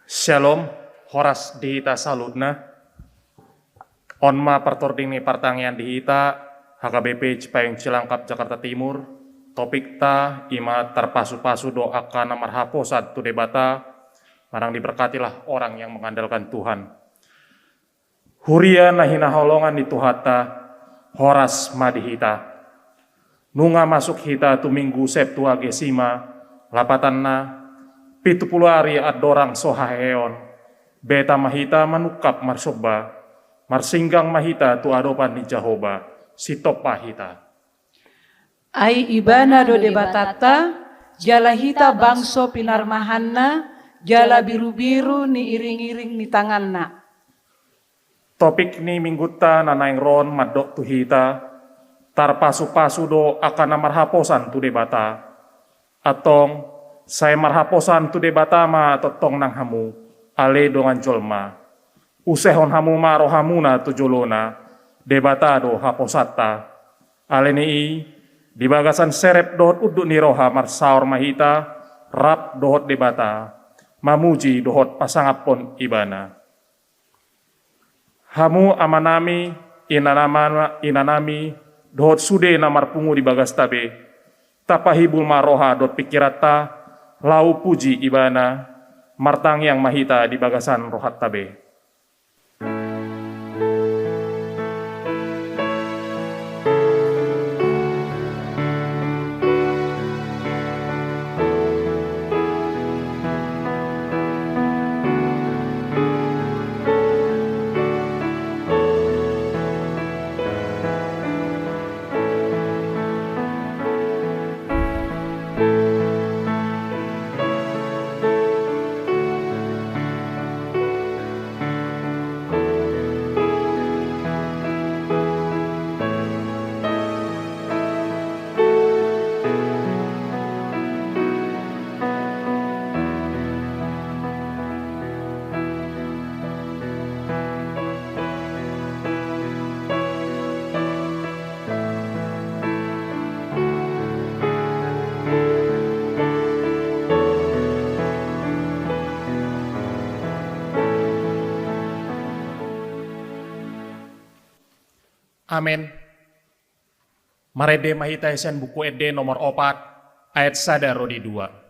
Shalom, horas dihita saludna. Onma pertordini pertanyaan dihita, HKBP Cipayung Cilangkap Jakarta Timur. Topik ta ima terpasu-pasu doa kana marhaposat tu debata. Marang diberkatilah orang yang mengandalkan Tuhan. Huria nahina holongan di tuhata, horas madihita. Nunga masuk hita tu minggu Septua Gesima, lapatanna 70 hari adorang sohaheon, beta mahita manukap marsoba, marsinggang mahita tu adopan di Jahoba, sitop pahita. Ai ibana do debatata, jala hita bangso pinarmahanna, jala biru-biru ni iring-iring ni tanganna. Topik ni mingguta nanaing ron madok tu hita, tarpasu-pasu do akan marhaposan tu debata, atong saya marhaposan tu debatama totong nang hamu, ale dongan jolma. Usehon hamu ma rohamuna tu jolona, debatado haposata. Ale ni di bagasan serep dohot uduk ni roha marsaor mahita, rap dohot debata, mamuji dohot pasangapon ibana. Hamu amanami inanami dohot sude namar pungu di bagas tabe, tapahibul maroha dot pikirata, lau puji ibana, martang yang mahita di bagasan rohat tabe. Amin. Marede mahita esen buku ede nomor 4 ayat sada rodi 2.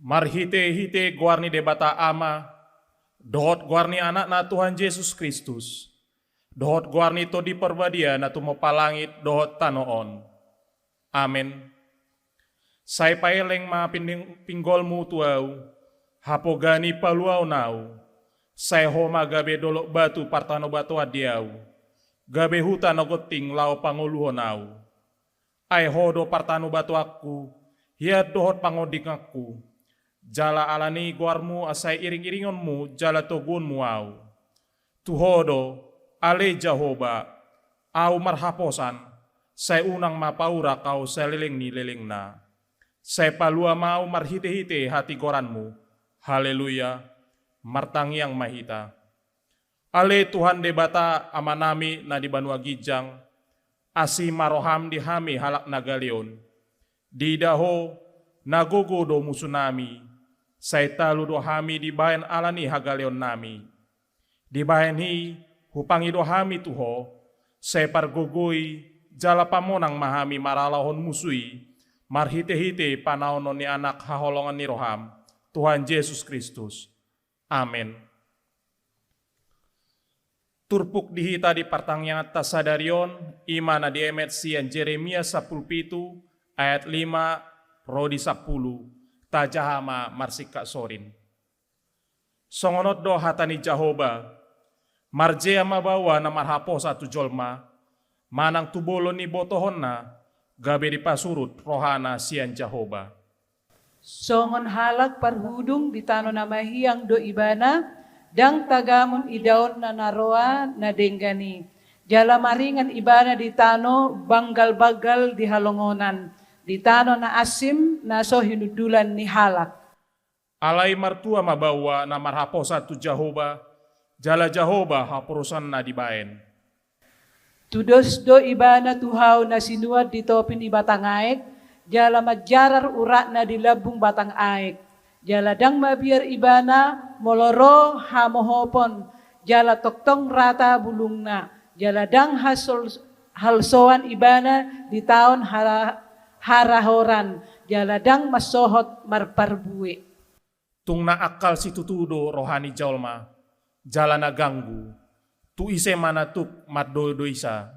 marhite-hite guarni debata ama, dohot guarni anak na Tuhan Yesus Kristus, dohot guarni to di perbadia na tumopalangit dohot tanoon. Amen. Say paeleng pinggolmu tuaw, hapogani paluaw naw, say homa gabe dolok batu partano batu adiaw, gabe huta nogoting lao panguluho naw. Ay hodo partano batu aku, hiat dohot pangodik aku, jala alani guarmu asay iring-iringonmu jala togunmu aw. Tuhodo, ale Jahoba, au marhaposan, say unang mapaura kau sa liling ni liling na. Say palua mau marhite-hite hati goranmu. Haleluya, martangiang mahita. Ale Tuhan debata amanami na di Banua Gijang, asi maroham di hami halak nagalion. Di daho nagogo do musunami, say talu do hami di bayan alani hagalion nami. Di bayan hi hupangi do hami tuho, say pargugui jala pamonang mahami maralahon musui, marhite-hite panaonon ni anak haholongan ni roham, Tuhan Yesus Kristus. Amin. Turpuk dihita di partangnya tasadarion, imana di emet sian Jeremia 17 ayat 5 rodi 10, tajahama marsika sorin. Songonot do hatani Jahoba, marjea mabawa na marhaposa tu jolma, manang tubolo ni botohon na, gabe di pasurut rohana sian Jahoba. Songon halak parhudung di tano na mahiyang do ibana, dang tagamon idaon na naroa na denggani. Jala maringan ibana di tano banggal-bagal di halongonan. Di tano na asim na so hinudulan ni halak. Alay martua mabawa na marhaposa tu Jahoba, jala Jahoba hapurusan na dibaen. Tudos do ibana tuhaw na sinuad di topin ibatang aek, jala madjarar urat na di labung batang aek. Jala dang mabiar ibana moloro hamohopon, jala toktong rata bulungna, jala dang halsoan ibana di taon harahoran, jala dang masohot marparbuwe. Tung na akal si tutudo rohani jalma, jala na ganggu, tu ise mana tuk maddo isa.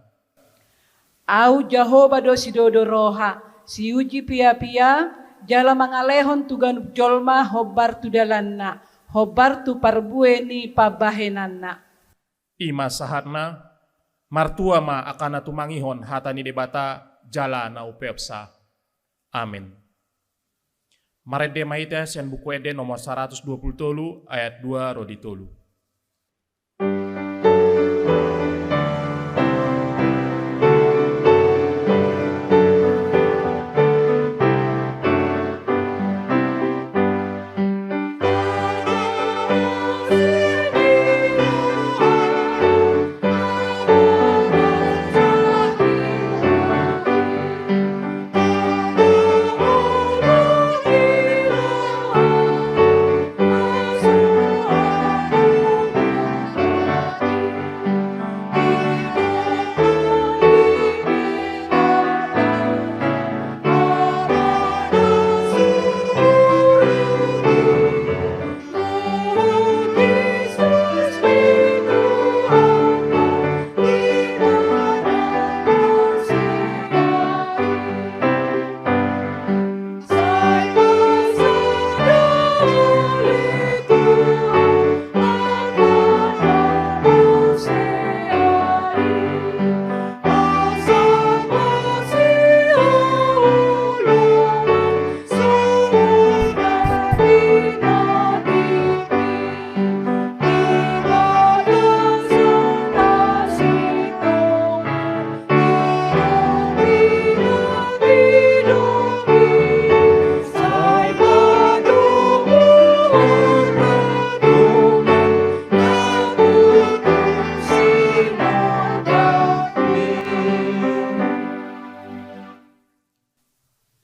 Au Jahoba do si dodo roha, si uji pia-pia, jala mangalehon tugan jolma hobar tu dalanna, hobar tu parbue ni pabahenanna. Ima sahatna, martua ma akana tumangihon hatani debata jala na upepsa. Amin. Marede mahita sian buku ede nomor 120 ayat 2 rodi tolu.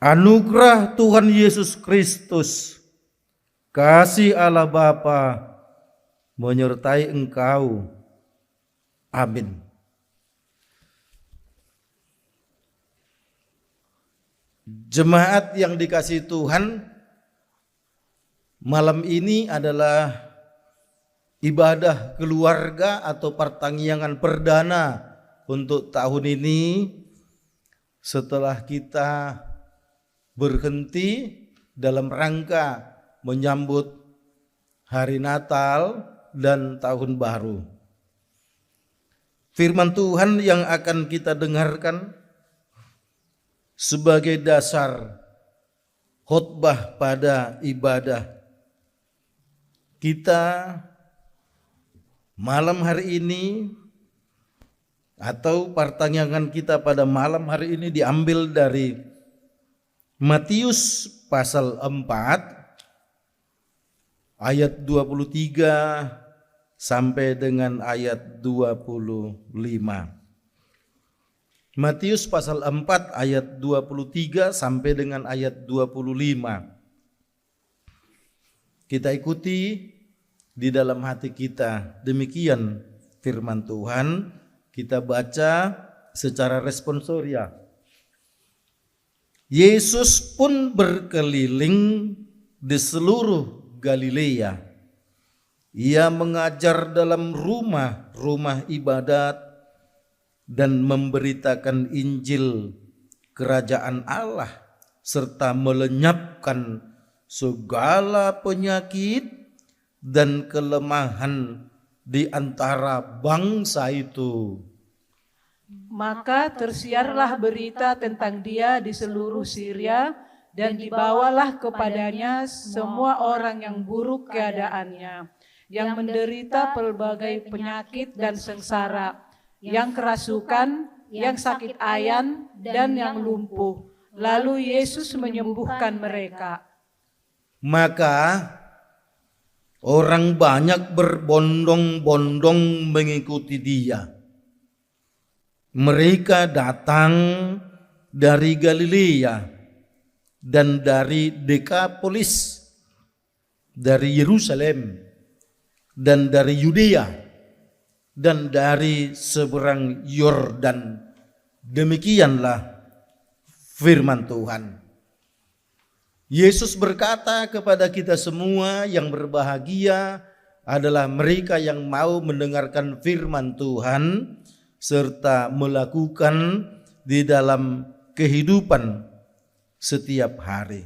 Anugerah Tuhan Yesus Kristus, kasih Allah Bapa menyertai engkau. Amin. Jemaat yang dikasihi Tuhan, Malam ini adalah ibadah keluarga atau pertanggihan perdana untuk tahun ini setelah kita berhenti dalam rangka menyambut hari Natal dan Tahun Baru. Firman Tuhan yang akan kita dengarkan sebagai dasar khotbah pada ibadah kita malam hari ini, atau pertanyaan kita pada malam hari ini diambil dari Matius pasal 4 ayat 23 sampai dengan ayat 25. Matius pasal 4 ayat 23 sampai dengan ayat 25. Kita ikuti di dalam hati kita. Demikian firman Tuhan. Kita baca secara responsoria. Yesus pun berkeliling di seluruh Galilea. Ia mengajar dalam rumah-rumah ibadat dan memberitakan Injil kerajaan Allah serta melenyapkan segala penyakit dan kelemahan di antara bangsa itu. Maka tersiarlah berita tentang dia di seluruh Syria dan dibawalah kepadanya semua orang yang buruk keadaannya, yang menderita pelbagai penyakit dan sengsara, yang kerasukan, yang sakit ayan, dan yang lumpuh. Lalu Yesus menyembuhkan mereka. Maka orang banyak berbondong-bondong mengikuti dia. Mereka datang dari Galilea dan dari Dekapolis, dari Yerusalem dan dari Yudea dan dari seberang Yordan. Demikianlah firman Tuhan. Yesus berkata kepada kita semua yang berbahagia adalah mereka yang mau mendengarkan firman Tuhan serta melakukan di dalam kehidupan setiap hari.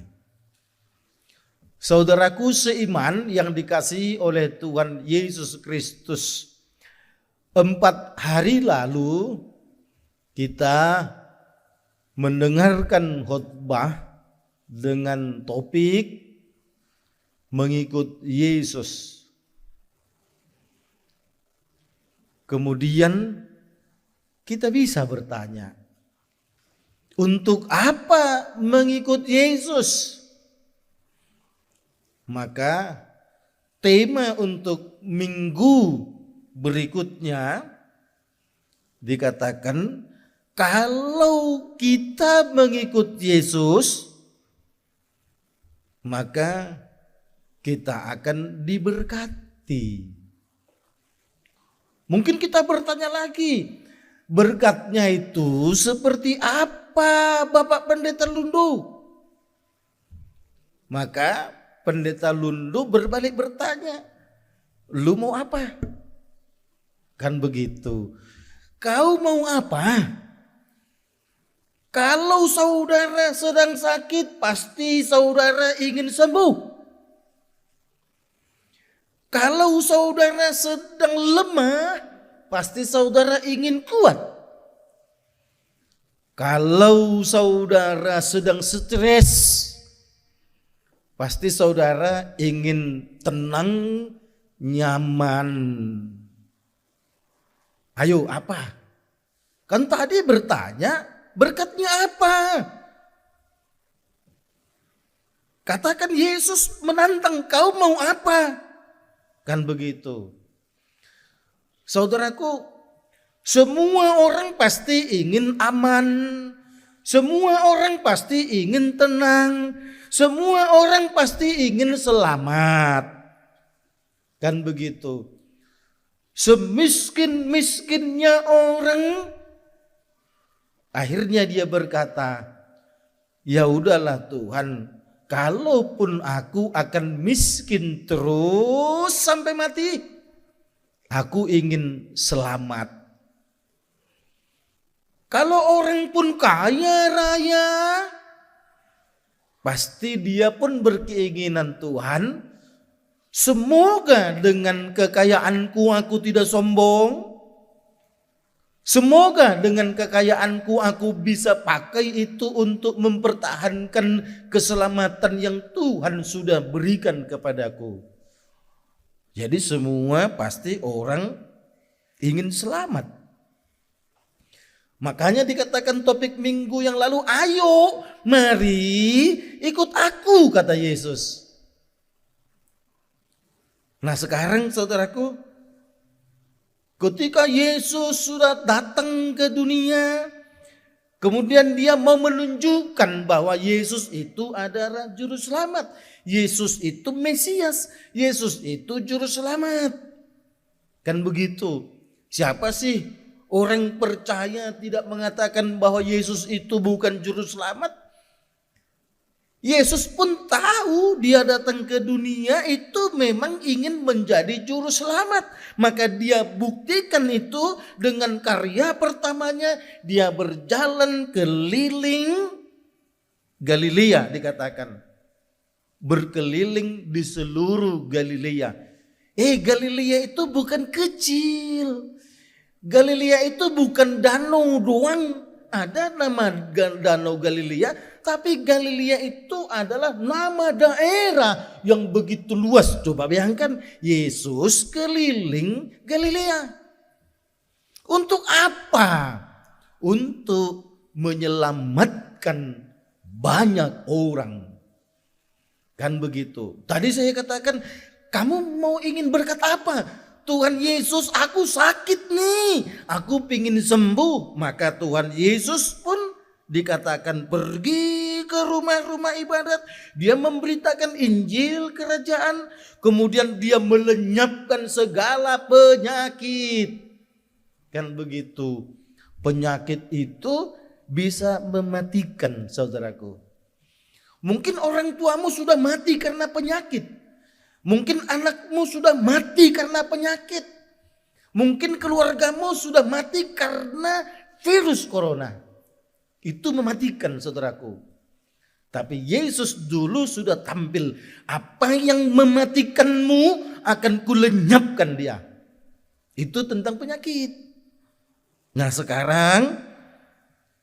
Saudaraku seiman yang dikasihi oleh Tuhan Yesus Kristus, 4 hari lalu kita mendengarkan khotbah dengan topik mengikut Yesus. Kemudian kita bisa bertanya, untuk apa mengikut Yesus? Maka tema untuk minggu berikutnya dikatakan, kalau kita mengikut Yesus, maka kita akan diberkati. Mungkin kita bertanya lagi, berkatnya itu seperti apa Bapak Pendeta Lundu? Maka Pendeta Lundu berbalik bertanya, lu mau apa? Kan begitu. Kau mau apa? Kalau saudara sedang sakit, pasti saudara ingin sembuh. Kalau saudara sedang lemah, pasti saudara ingin kuat. Kalau saudara sedang stres, pasti saudara ingin tenang, nyaman. Ayo apa? Kan tadi bertanya, berkatnya apa? Katakan Yesus menantang, kau mau apa? Kan begitu. Saudaraku, semua orang pasti ingin aman. Semua orang pasti ingin tenang. Semua orang pasti ingin selamat. Kan begitu. Semiskin-miskinnya orang, akhirnya dia berkata, ya udahlah Tuhan, kalaupun aku akan miskin terus sampai mati, aku ingin selamat. Kalau orang pun kaya raya, pasti dia pun berkeinginan, Tuhan, semoga dengan kekayaanku aku tidak sombong. Semoga dengan kekayaanku aku bisa pakai itu untuk mempertahankan keselamatan yang Tuhan sudah berikan kepadaku. Jadi semua pasti orang ingin selamat. Makanya dikatakan topik minggu yang lalu, ayo mari ikut aku, kata Yesus. Nah sekarang saudaraku, ketika Yesus sudah datang ke dunia, kemudian dia mau menunjukkan bahwa Yesus itu adalah juru selamat. Yesus itu Mesias. Yesus itu juru selamat. Kan begitu. Siapa sih orang percaya tidak mengatakan bahwa Yesus itu bukan juru selamat? Yesus pun tahu dia datang ke dunia itu memang ingin menjadi juru selamat. Maka dia buktikan itu dengan karya pertamanya. Dia berjalan keliling Galilea, dikatakan. Berkeliling di seluruh Galilea. Galilea itu bukan kecil. Galilea itu bukan danau doang. Ada nama Danau Galilea, tapi Galilea itu adalah nama daerah yang begitu luas. Coba bayangkan, Yesus keliling Galilea. Untuk apa? Untuk menyelamatkan banyak orang. Kan begitu. Tadi saya katakan, kamu mau ingin berkat apa? Tuhan Yesus, aku sakit nih, aku pingin sembuh. Maka Tuhan Yesus pun dikatakan pergi ke rumah-rumah ibadat. Dia memberitakan Injil kerajaan. Kemudian dia melenyapkan segala penyakit. Kan begitu. Penyakit itu bisa mematikan, saudaraku. Mungkin orang tuamu sudah mati karena penyakit. Mungkin anakmu sudah mati karena penyakit. Mungkin keluargamu sudah mati karena virus corona. Itu mematikan, saudaraku. Tapi Yesus dulu sudah tampil. Apa yang mematikanmu akan kulenyapkan dia. Itu tentang penyakit. Nah sekarang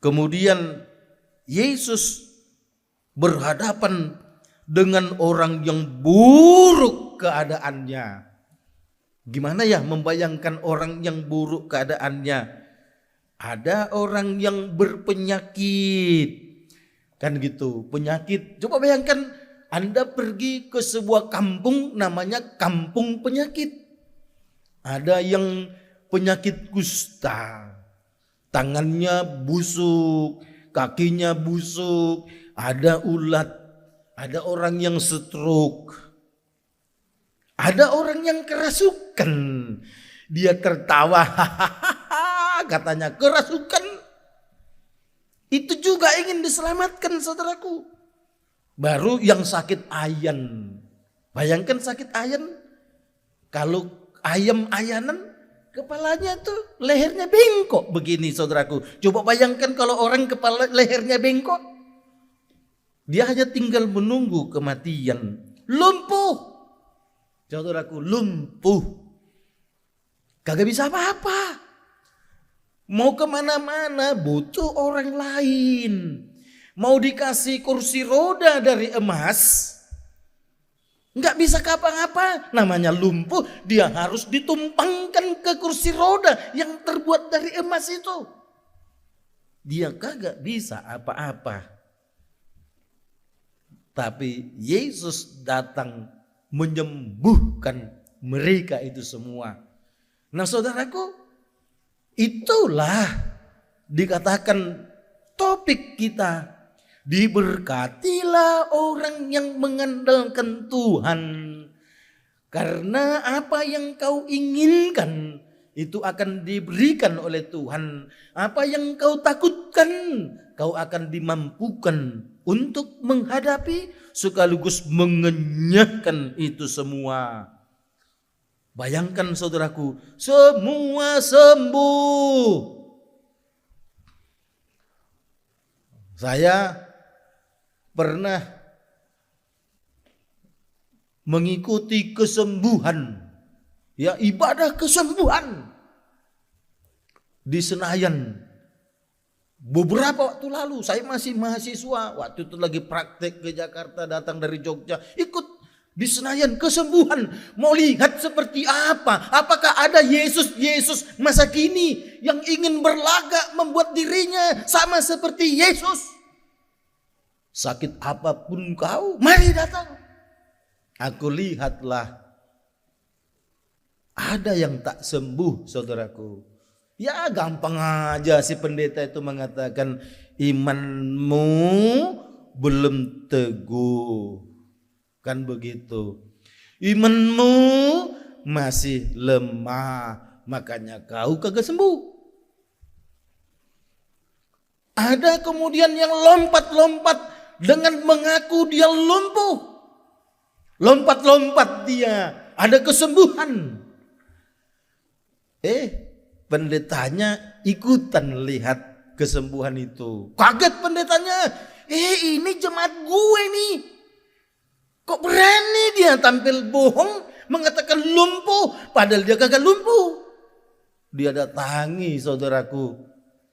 kemudian Yesus berhadapan dengan orang yang buruk keadaannya. Gimana ya membayangkan orang yang buruk keadaannya? Ada orang yang berpenyakit. Kan gitu, penyakit. Coba bayangkan Anda pergi ke sebuah kampung namanya kampung penyakit. Ada yang penyakit kusta. Tangannya busuk, kakinya busuk, ada ulat. Ada orang yang stroke. Ada orang yang kerasukan. Dia tertawa. Katanya kerasukan. Itu juga ingin diselamatkan, saudaraku. Baru yang sakit ayan. Bayangkan sakit ayan. Kalau ayam-ayanan, kepalanya tuh lehernya bengkok begini, saudaraku. Coba bayangkan kalau orang kepala lehernya bengkok. Dia hanya tinggal menunggu kematian. Lumpuh. Saudaraku, lumpuh. Kagak bisa apa-apa. Mau kemana-mana butuh orang lain. Mau dikasih kursi roda dari emas, nggak bisa apa-apa. Namanya lumpuh, dia harus ditumpangkan ke kursi roda yang terbuat dari emas itu. Dia kagak bisa apa-apa. Tapi Yesus datang menyembuhkan mereka itu semua. Nah saudaraku, itulah dikatakan topik kita. Diberkatilah orang yang mengandalkan Tuhan. Karena apa yang kau inginkan itu akan diberikan oleh Tuhan. Apa yang kau takutkan kau akan dimampukan untuk menghadapi sekaligus mengenyahkan itu semua. Bayangkan saudaraku, semua sembuh. Saya pernah mengikuti kesembuhan, ya ibadah kesembuhan di Senayan. Beberapa waktu lalu saya masih mahasiswa, waktu itu lagi praktek ke Jakarta, datang dari Jogja, ikut di Senayan kesembuhan. Mau lihat seperti apa? Apakah ada Yesus masa kini yang ingin berlagak membuat dirinya sama seperti Yesus? Sakit apapun kau, mari datang. Aku lihatlah, ada yang tak sembuh saudaraku. Ya gampang aja si pendeta itu mengatakan, imanmu belum teguh. Kan begitu. Imanmu masih lemah, makanya kau kagak sembuh. Ada kemudian yang lompat-lompat dengan mengaku dia lumpuh. Lompat-lompat dia, ada kesembuhan. Pendetanya ikutan lihat kesembuhan itu. Kaget pendetanya. Ini jemaat gue nih. Kok berani dia tampil bohong mengatakan lumpuh padahal dia kagak lumpuh. Dia datangi saudaraku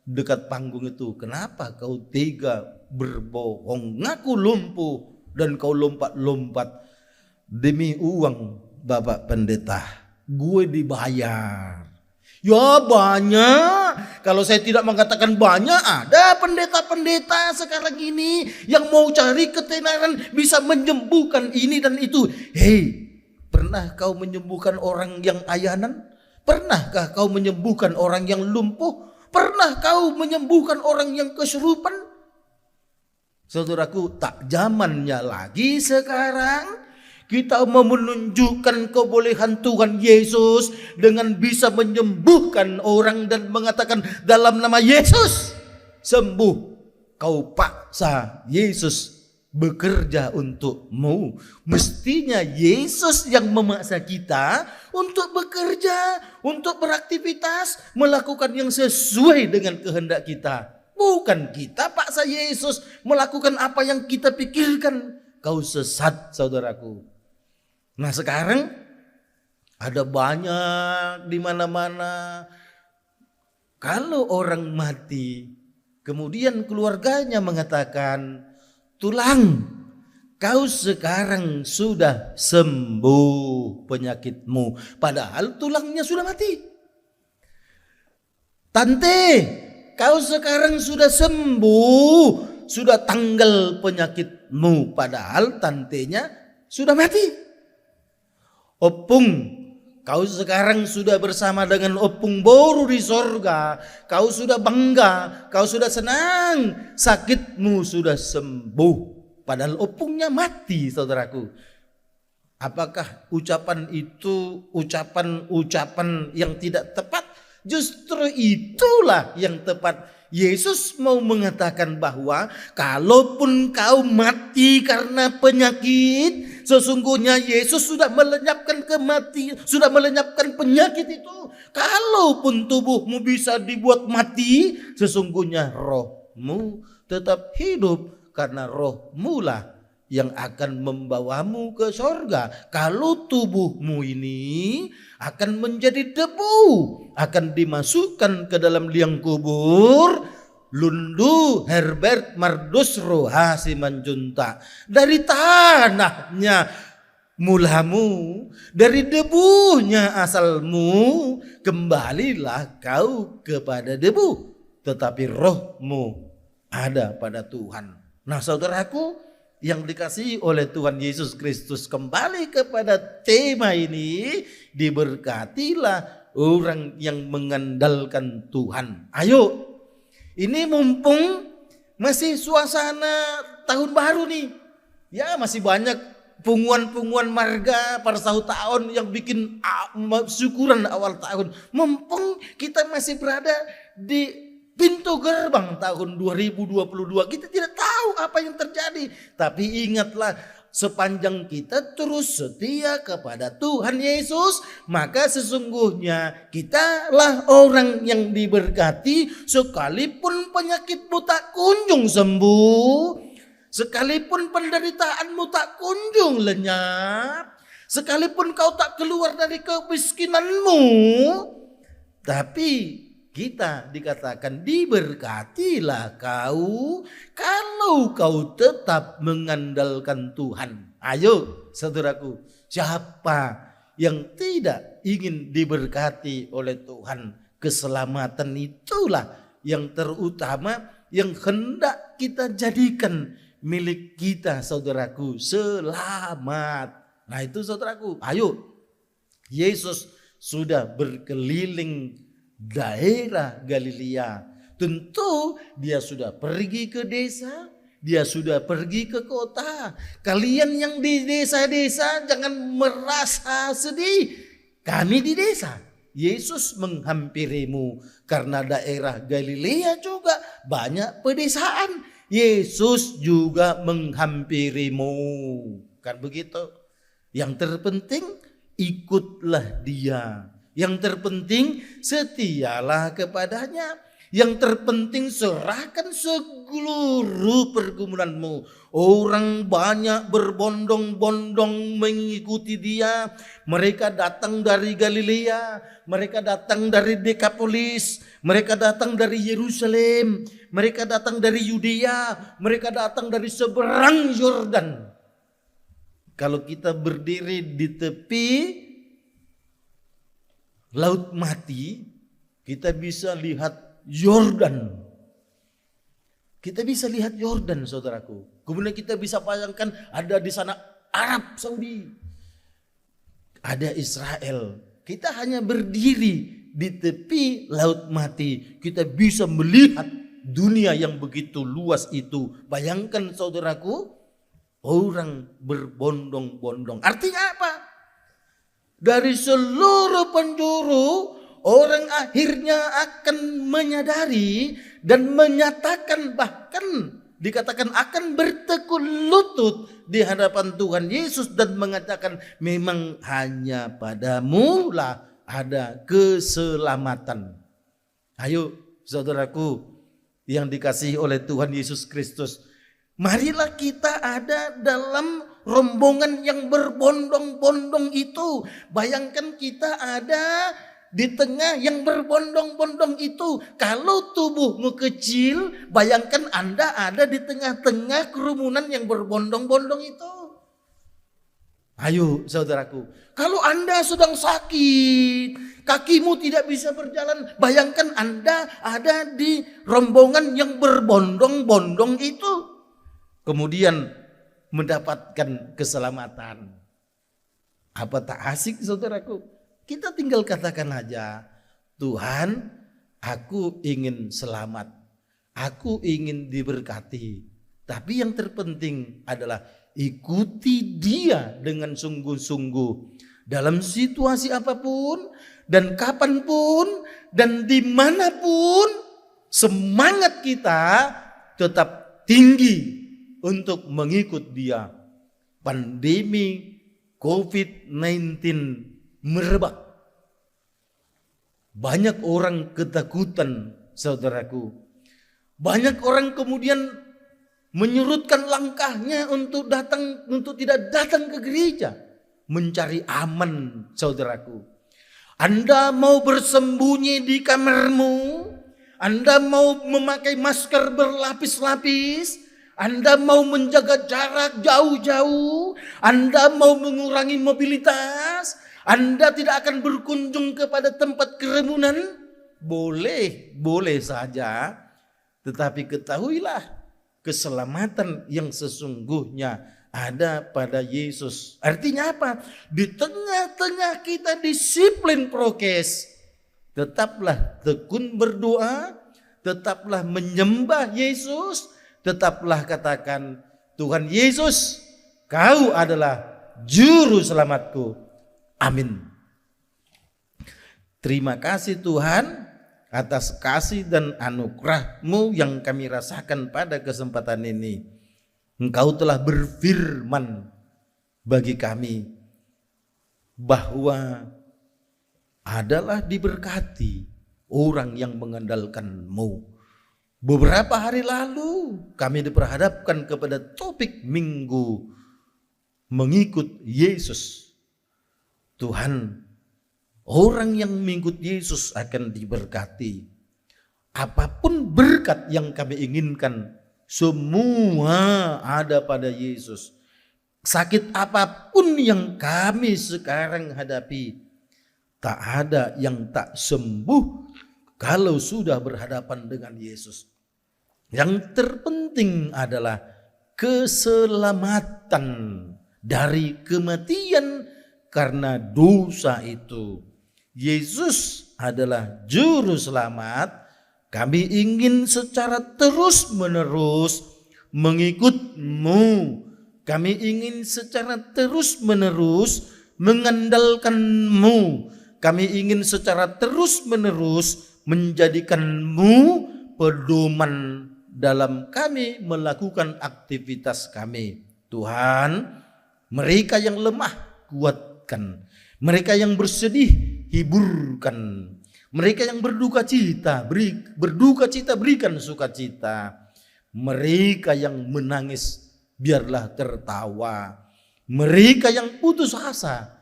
dekat panggung itu. Kenapa kau tega berbohong? Ngaku lumpuh dan kau lompat-lompat. Demi uang Bapak Pendeta, gue dibayar. Ya banyak. Kalau saya tidak mengatakan banyak, ada pendeta-pendeta sekarang ini yang mau cari ketenaran, bisa menyembuhkan ini dan itu. Hei, pernah kau menyembuhkan orang yang ayanan? Pernahkah kau menyembuhkan orang yang lumpuh? Pernah kau menyembuhkan orang yang kesurupan? Saudaraku, tak zamannya lagi sekarang. Kita mau menunjukkan kebolehan Tuhan Yesus dengan bisa menyembuhkan orang dan mengatakan dalam nama Yesus sembuh. Kau paksa Yesus bekerja untukmu. Mestinya Yesus yang memaksa kita untuk bekerja, untuk beraktivitas, melakukan yang sesuai dengan kehendak kita. Bukan kita paksa Yesus melakukan apa yang kita pikirkan. Kau sesat saudaraku. Nah sekarang ada banyak di mana-mana. Kalau orang mati, kemudian keluarganya mengatakan, tulang, kau sekarang sudah sembuh penyakitmu. Padahal tulangnya sudah mati. Tante, kau sekarang sudah sembuh, sudah tanggal penyakitmu. Padahal tantenya sudah mati. Opung, kau sekarang sudah bersama dengan opung baru di sorga. Kau sudah bangga, kau sudah senang, sakitmu sudah sembuh. Padahal opungnya mati saudaraku. Apakah ucapan itu ucapan yang tidak tepat? Justru itulah yang tepat. Yesus mau mengatakan bahwa kalaupun kau mati karena penyakit, sesungguhnya Yesus sudah melenyapkan kematian, sudah melenyapkan penyakit itu. Kalaupun tubuhmu bisa dibuat mati, sesungguhnya rohmu tetap hidup karena rohmu lah yang akan membawamu ke sorga. Kalau tubuhmu ini akan menjadi debu, akan dimasukkan ke dalam liang kubur. Lundu Herbert Mardus Roha Simanjunta, dari tanahnya mulamu, dari debunya asalmu, kembalilah kau kepada debu, tetapi rohmu ada pada Tuhan. Nah saudaraku yang dikasihi oleh Tuhan Yesus Kristus, kembali kepada tema ini, diberkatilah orang yang mengandalkan Tuhan. Ayo, ini mumpung masih suasana tahun baru nih, ya masih banyak punguan-punguan marga pada tahun yang bikin syukuran awal tahun. Mumpung kita masih berada di pintu gerbang tahun 2022. Kita tidak tahu apa yang terjadi. Tapi ingatlah, sepanjang kita terus setia kepada Tuhan Yesus, maka sesungguhnya kitalah orang yang diberkati. Sekalipun penyakitmu tak kunjung sembuh, sekalipun penderitaanmu tak kunjung lenyap, sekalipun kau tak keluar dari kemiskinanmu, tapi kita dikatakan diberkatilah kau kalau kau tetap mengandalkan Tuhan. Ayo saudaraku, siapa yang tidak ingin diberkati oleh Tuhan? Keselamatan itulah yang terutama yang hendak kita jadikan milik kita, saudaraku. Selamat. Nah itu saudaraku, ayo. Yesus sudah berkeliling daerah Galilea. Tentu dia sudah pergi ke desa, dia sudah pergi ke kota. Kalian yang di desa-desa jangan merasa sedih. Kami di desa. Yesus menghampirimu karena daerah Galilea juga banyak pedesaan. Yesus juga menghampirimu. Kan begitu? Yang terpenting ikutlah dia. Yang terpenting setialah kepadanya. Yang terpenting serahkan seluruh pergumulanmu. Orang banyak berbondong-bondong mengikuti dia. Mereka datang dari Galilea, mereka datang dari Dekapolis, mereka datang dari Yerusalem, mereka datang dari Yudea, mereka datang dari seberang Yordan. Kalau kita berdiri di tepi Laut Mati, kita bisa lihat Yordan. Kita bisa lihat Yordan, saudaraku. Kemudian kita bisa bayangkan ada di sana Arab Saudi, ada Israel. Kita hanya berdiri di tepi Laut Mati, kita bisa melihat dunia yang begitu luas itu. Bayangkan saudaraku, orang berbondong-bondong. Artinya apa? Dari seluruh penjuru, orang akhirnya akan menyadari dan menyatakan, bahkan dikatakan akan bertekuk lutut di hadapan Tuhan Yesus dan mengatakan, memang hanya padamu lah ada keselamatan. Ayo saudaraku yang dikasihi oleh Tuhan Yesus Kristus, marilah kita ada dalam rombongan yang berbondong-bondong itu. Bayangkan kita ada di tengah yang berbondong-bondong itu. Kalau tubuhmu kecil, bayangkan Anda ada di tengah-tengah kerumunan yang berbondong-bondong itu. Ayo saudaraku, kalau Anda sedang sakit, kakimu tidak bisa berjalan, bayangkan Anda ada di rombongan yang berbondong-bondong itu. Kemudian mendapatkan keselamatan. Apa tak asik saudaraku? Kita tinggal katakan aja, Tuhan, aku ingin selamat, aku ingin diberkati. Tapi yang terpenting adalah ikuti dia dengan sungguh-sungguh. Dalam situasi apapun, dan kapanpun, dan dimanapun, semangat kita tetap tinggi untuk mengikut dia. Pandemi COVID-19 merebak. Banyak orang ketakutan, saudaraku. Banyak orang kemudian menyurutkan langkahnya untuk tidak datang ke gereja, mencari aman, saudaraku. Anda mau bersembunyi di kamarmu, Anda mau memakai masker berlapis-lapis, Anda mau menjaga jarak jauh-jauh, Anda mau mengurangi mobilitas, Anda tidak akan berkunjung kepada tempat kerumunan, boleh saja. Tetapi ketahuilah, keselamatan yang sesungguhnya ada pada Yesus. Artinya apa? Di tengah-tengah kita disiplin prokes, tetaplah tekun berdoa, tetaplah menyembah Yesus, tetaplah katakan, Tuhan Yesus, Kau adalah juru selamatku. Amin. Terima kasih Tuhan. atas kasih dan anugerah-Mu yang kami rasakan pada kesempatan ini. Engkau telah berfirman bagi kami bahwa adalah diberkati orang yang mengandalkan-Mu. Beberapa hari lalu kami diperhadapkan kepada topik minggu mengikut Yesus. Tuhan, orang yang mengikut Yesus akan diberkati. Apapun berkat yang kami inginkan, semua ada pada Yesus. Sakit apapun yang kami sekarang hadapi, tak ada yang tak sembuh kalau sudah berhadapan dengan Yesus. Yang terpenting adalah keselamatan dari kematian karena dosa itu. Yesus adalah juru selamat. Kami ingin secara terus-menerus mengikut-Mu. Kami ingin secara terus-menerus mengandalkan-Mu. Kami ingin secara terus-menerus menjadikan-Mu pedoman dalam kami melakukan aktivitas kami. Tuhan, mereka yang lemah kuatkan, mereka yang bersedih hiburkan, mereka yang berduka cita berikan sukacita, mereka yang menangis biarlah tertawa, mereka yang putus asa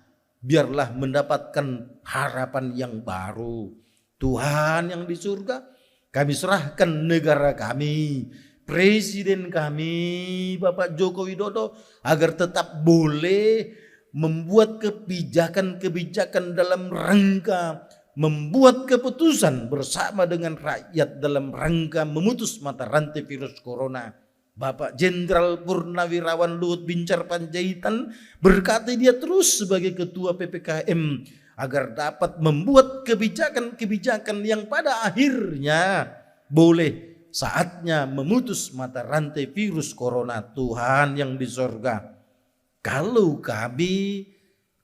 biarlah mendapatkan harapan yang baru. Tuhan yang di surga, kami serahkan negara kami, presiden kami, Bapak Joko Widodo, agar tetap boleh membuat kebijakan-kebijakan dalam rangka membuat keputusan bersama dengan rakyat dalam rangka memutus mata rantai virus corona. Bapak Jenderal Purnawirawan Luhut Binsar Panjaitan, berkati dia terus sebagai Ketua PPKM agar dapat membuat kebijakan-kebijakan yang pada akhirnya boleh saatnya memutus mata rantai virus corona. Tuhan yang di sorga, kalau kami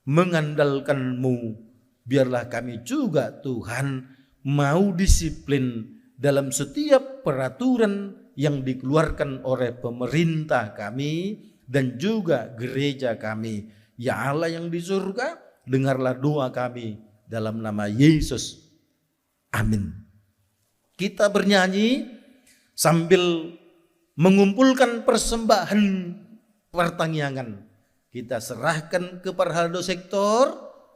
mengandalkan-Mu, biarlah kami juga Tuhan mau disiplin dalam setiap peraturan yang dikeluarkan oleh pemerintah kami dan juga gereja kami. Ya Allah yang di surga, dengarlah doa kami dalam nama Yesus. Amin. Kita bernyanyi sambil mengumpulkan persembahan pertanggihan. Kita serahkan ke Parhaldo sektor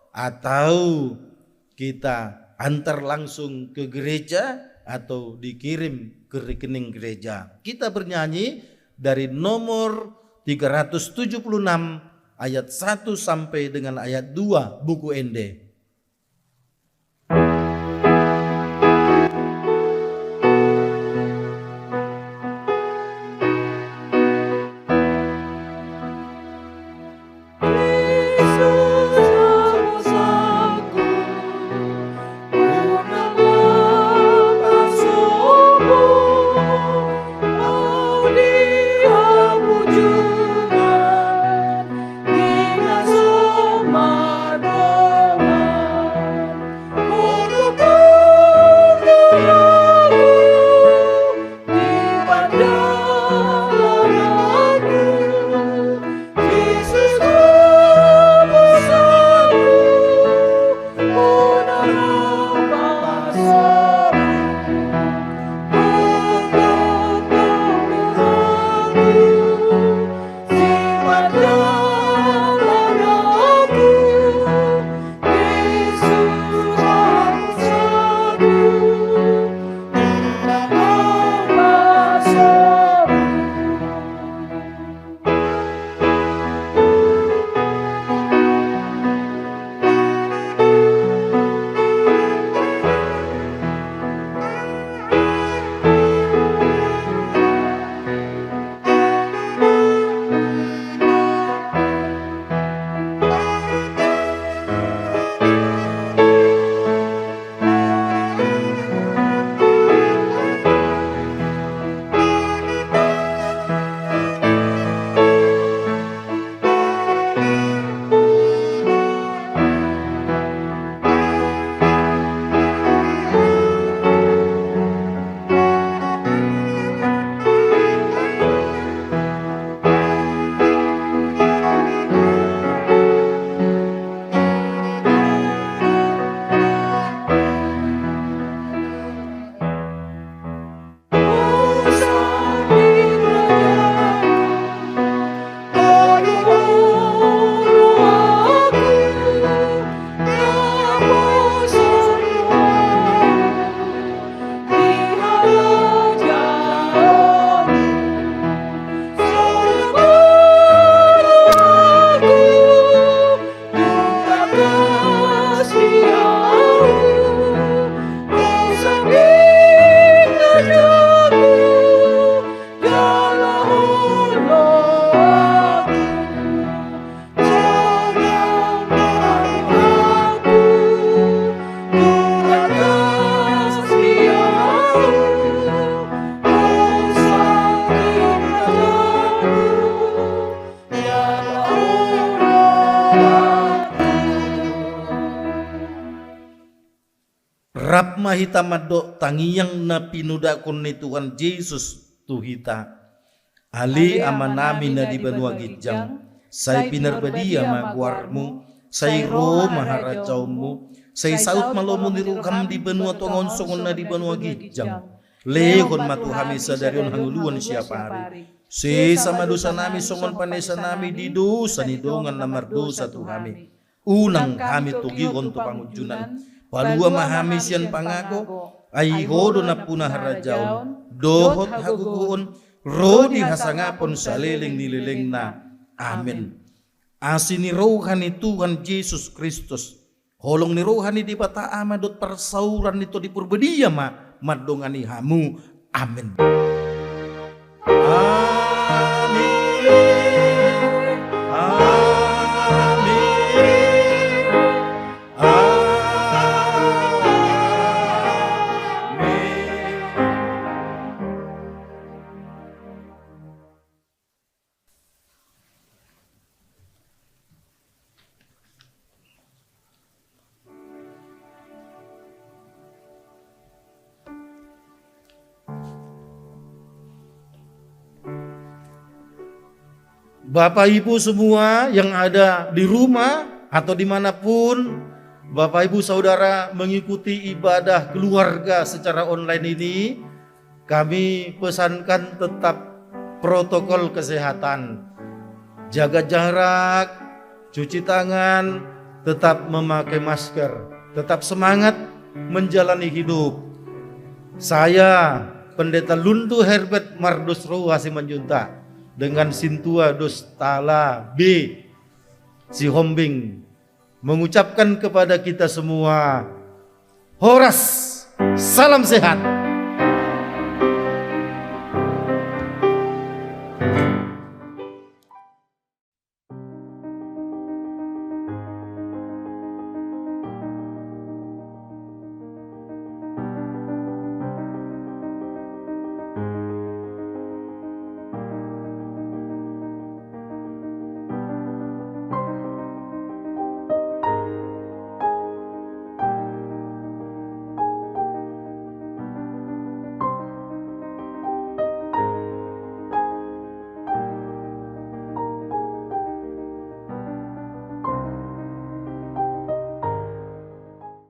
atau kita antar langsung ke gereja atau dikirim ke rekening gereja. Kita bernyanyi dari nomor 376 ayat 1 sampai dengan ayat 2 buku ND. Doa rap mahita madok tangiyang na pinudakon ni Tuhan Yesus tuhita. Ali amanami na di banwa gijang, say pinarbadia magwarmo, say ro maharajawmo, say saut malomo nirukam di banwa tuangon songon na di banwa gijang. Lehon matuhami sadarion hanguluan siapa hari. Si sama dosa nami songon panesa nami di dosa ni dongan namar dosa tuhami. Unang kami tugigon tu pangujunan. Palua mahami sian pangago. Ay hodo na punah harajaon. Dohot haguguon. Rodi hasangapon sa liling nililing na. Amen. Asin ni rohani Tuhan Yesus Kristus. Holong ni rohani di bata amadot persauran nito di purbadia ma. Madongani hamu. Amen. Bapak Ibu semua yang ada di rumah atau dimanapun, Bapak Ibu Saudara mengikuti ibadah keluarga secara online ini, kami pesankan tetap protokol kesehatan. Jaga jarak, cuci tangan, tetap memakai masker, tetap semangat menjalani hidup. Saya, Pendeta Lundu Herbert Mardus Roha Simanjunta, dengan Sintua Dos Tala B Si Hombing mengucapkan kepada kita semua, Horas, salam sehat.